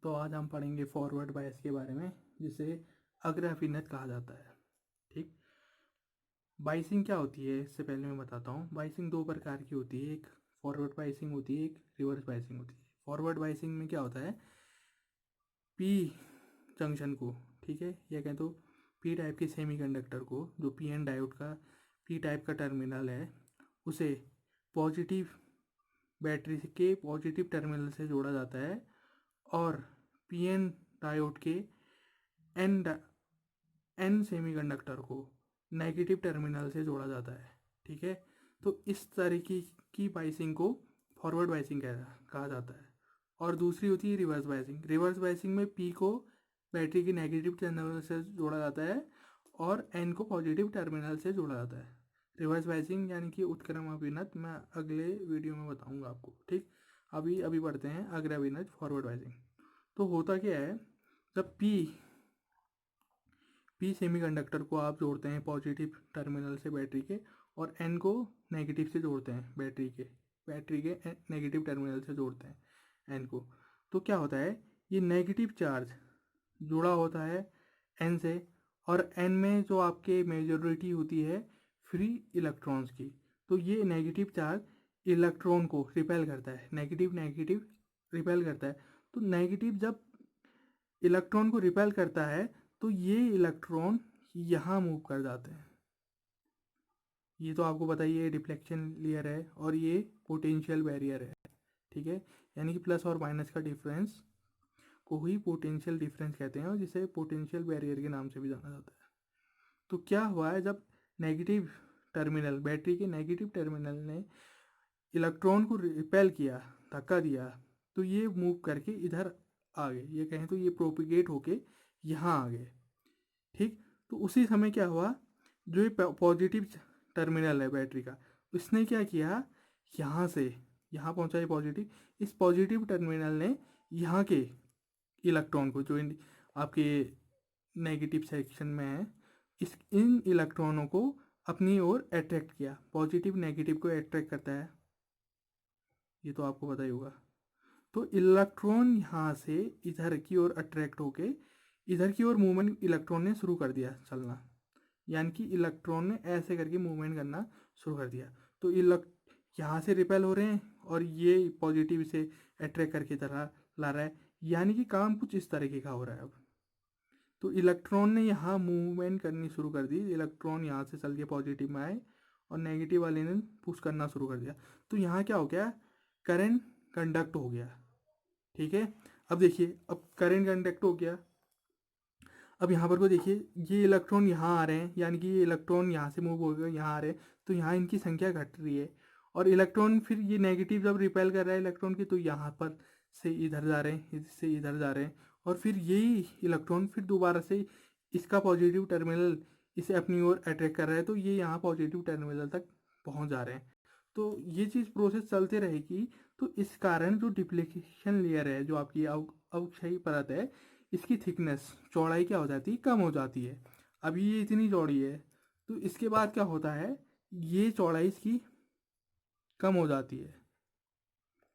तो आज हम पढ़ेंगे फॉरवर्ड बायस के बारे में, जिसे अग्राभिन्नत कहा जाता है। ठीक, बाइसिंग क्या होती है इससे पहले मैं बताता हूँ। बाइसिंग दो प्रकार की होती है, एक फॉरवर्ड बाइसिंग होती है, एक रिवर्स बाइसिंग होती है। फॉरवर्ड बाइसिंग में क्या होता है, पी जंक्शन को, ठीक है, या कहें तो पी टाइप के सेमीकंडक्टर को, जो पी एन डायोड का पी टाइप का टर्मिनल है, उसे पॉजिटिव बैटरी के पॉजिटिव टर्मिनल से जोड़ा जाता है और पीएन डायोड के एन सेमीकंडक्टर को नेगेटिव टर्मिनल से जोड़ा जाता है। ठीक है, तो इस तरीके की बाइसिंग को फॉरवर्ड बाइसिंग कहा जाता है। और दूसरी होती है रिवर्स बाइसिंग। रिवर्स बाइसिंग में पी को बैटरी के नेगेटिव टर्मिनल से जोड़ा जाता है और एन को पॉजिटिव टर्मिनल से जोड़ा जाता है। रिवर्स बाइसिंग यानी कि उत्क्रमाभिन्नत मैं अगले वीडियो में बताऊंगा आपको। ठीक, अभी पढ़ते हैं अग्राभिन्नत फॉरवर्ड बाइसिंग। तो होता क्या है, जब पी सेमीकंडक्टर को आप जोड़ते हैं पॉजिटिव टर्मिनल से बैटरी के और एन को नेगेटिव से जोड़ते हैं बैटरी के नेगेटिव टर्मिनल से जोड़ते हैं एन को, तो क्या होता है, ये नेगेटिव चार्ज जुड़ा होता है एन से और एन में जो आपके मेजॉरिटी होती है फ्री इलेक्ट्रॉन्स की, तो ये नेगेटिव चार्ज इलेक्ट्रॉन को रिपेल करता है, नेगेटिव रिपेल करता है। तो नेगेटिव जब इलेक्ट्रॉन को रिपेल करता है तो ये इलेक्ट्रॉन यहाँ मूव कर जाते हैं। ये तो आपको पता ही है, डिफ्लेक्शन लेयर है और ये पोटेंशियल बैरियर है। ठीक है, यानी कि प्लस और माइनस का डिफरेंस को ही पोटेंशियल डिफरेंस कहते हैं और जिसे पोटेंशियल बैरियर के नाम से भी जाना जाता है। तो क्या हुआ है, जब नेगेटिव टर्मिनल बैटरी के नेगेटिव टर्मिनल ने इलेक्ट्रॉन को रिपेल किया, धक्का दिया, तो ये मूव करके इधर आ गए, ये कहें तो ये प्रोपिगेट होके यहाँ आ गए। ठीक, तो उसी समय क्या हुआ, जो ये पॉजिटिव टर्मिनल है बैटरी का, उसने क्या किया, यहाँ से यहाँ पहुँचा ये पॉजिटिव, इस पॉजिटिव टर्मिनल ने यहाँ के इलेक्ट्रॉन को, जो आपके नेगेटिव सेक्शन में है, इन इलेक्ट्रॉनों को अपनी ओर अट्रैक्ट किया। पॉजिटिव नेगेटिव को अट्रैक्ट करता है, ये तो आपको पता ही होगा। तो इलेक्ट्रॉन यहाँ से इधर की ओर अट्रैक्ट होके इधर की ओर मूवमेंट इलेक्ट्रॉन ने शुरू कर दिया चलना, यानी कि इलेक्ट्रॉन ने ऐसे करके मूवमेंट करना शुरू कर दिया। तो यहाँ से रिपेल हो रहे हैं और ये पॉजिटिव से अट्रैक्ट करके तरह ला रहा है, यानी कि काम कुछ इस तरीके का हो रहा है। अब तो इलेक्ट्रॉन ने यहाँ मूवमेंट करनी शुरू कर दी, इलेक्ट्रॉन यहाँ से चल के पॉजिटिव में आए और नेगेटिव वाले ने पुश करना शुरू कर दिया। तो यहाँ क्या हो गया, करंट कंडक्ट हो गया। ठीक है, अब देखिए, अब करंट कंडक्ट हो गया। अब यहाँ पर को देखिए, ये इलेक्ट्रॉन यहाँ आ रहे हैं, यानी कि ये इलेक्ट्रॉन यहाँ से मूव हो गए, यहाँ आ रहे हैं, तो यहाँ इनकी संख्या घट रही है। और इलेक्ट्रॉन फिर ये नेगेटिव जब रिपेल कर रहा है इलेक्ट्रॉन की, तो यहाँ पर से इधर जा रहे हैं, इससे इधर जा रहे हैं, और फिर यही इलेक्ट्रॉन फिर दोबारा से इसका पॉजिटिव टर्मिनल इसे अपनी ओर अट्रैक्ट कर रहा है, तो ये यहाँ पॉजिटिव टर्मिनल तक पहुँच जा रहे हैं। तो ये चीज़ प्रोसेस चलते रहेगी। तो इस कारण जो डिप्लीशन लेयर है, जो आपकी अवक्षयी परत है, इसकी थिकनेस, चौड़ाई क्या हो जाती है, कम हो जाती है। अभी ये इतनी चौड़ी है, तो इसके बाद क्या होता है, ये चौड़ाई इसकी कम हो जाती है।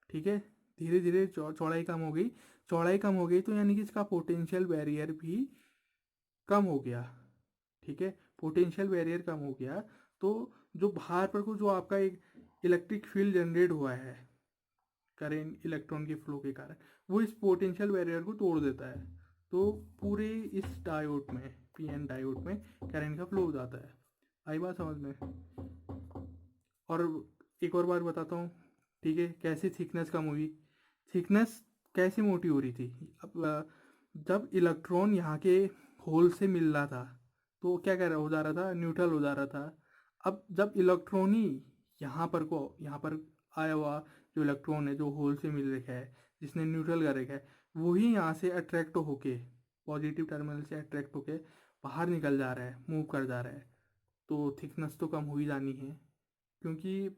ठीक है, धीरे धीरे चौड़ाई कम हो गई, तो यानी कि इसका पोटेंशियल बैरियर भी कम हो गया। ठीक है, पोटेंशियल बैरियर कम हो गया, तो जो बाहर पर को जो आपका एक इलेक्ट्रिक फील्ड जनरेट हुआ है करेंट इलेक्ट्रॉन के फ्लो के कारण, वो इस पोटेंशियल बैरियर को तोड़ देता है। तो पूरे इस डायोड में, पीएन डायोड में करंट का फ्लो हो जाता है। आई बात समझ में? और एक और बार बताता हूँ, ठीक है, कैसे थिकनेस कम हुई। थिकनेस कैसे मोटी हो रही थी, अब जब इलेक्ट्रॉन यहाँ के होल से मिल रहा था तो क्या कर रहा हो जा रहा था, न्यूट्रल हो जा रहा था। अब जब इलेक्ट्रॉन ही यहाँ पर आया हुआ जो इलेक्ट्रॉन है, जो होल से मिल रखा है, जिसने न्यूट्रल कर रखा है, वही यहाँ से अट्रैक्ट होके, पॉजिटिव टर्मिनल से अट्रैक्ट होके बाहर निकल जा रहा है, मूव कर जा रहा है, तो थिकनेस तो कम हो ही जानी है, क्योंकि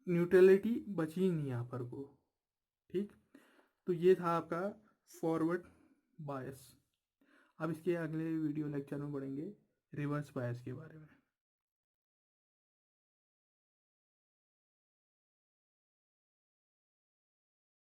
न्यूट्रलिटी बची ही नहीं यहाँ पर को। ठीक, तो ये था आपका फॉरवर्ड बायस। अब इसके अगले वीडियो लेक्चर में पढ़ेंगे रिवर्स बायस के बारे में।